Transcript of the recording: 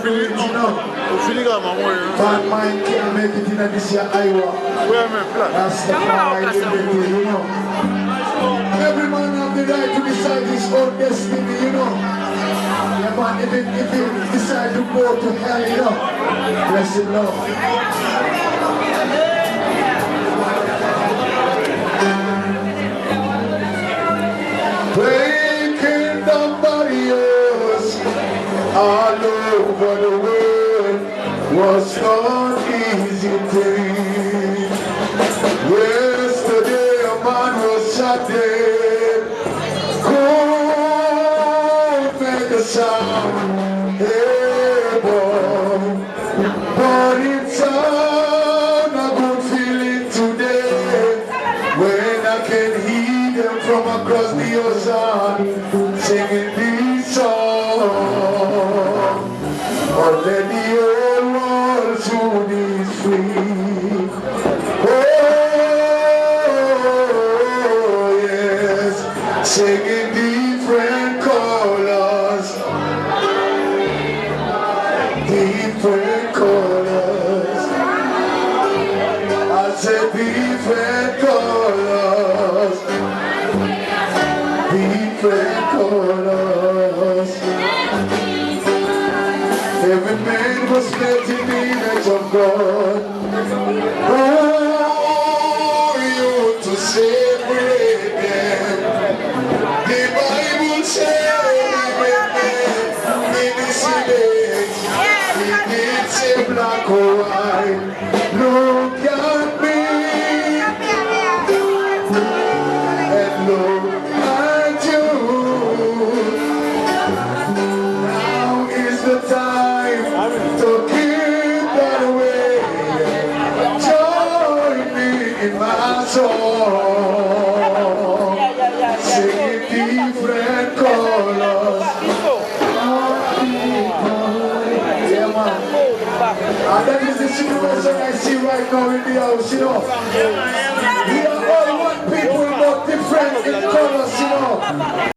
feelings, you know. Bad mind can't make it in this year, Iowa. That's the far identity, you know. Every man have the right to decide his own destiny, you know. Yeah, man, even if he decide to go to hell, you know. Blessed love. Breaking down barriers all over the world was not easy thing. Yesterday a man was shot dead. Could make a sound, hey boy. But it's on a good feeling today when I can hear them from across the ocean singing these songs. Or let the old world soon be free. Oh yes, singing different colors, different colors. I said different colors, different colors. Every man was made in the image of God. Oh, you to separate them. The Bible says in this image, it needs a black or white. Look at me and look at you. Now is the time to keep that away. Join me in my song, singing different colors. Yeah, man. And that is the situation I see right now in the house, you know. We are all one people, but different in colors, you know.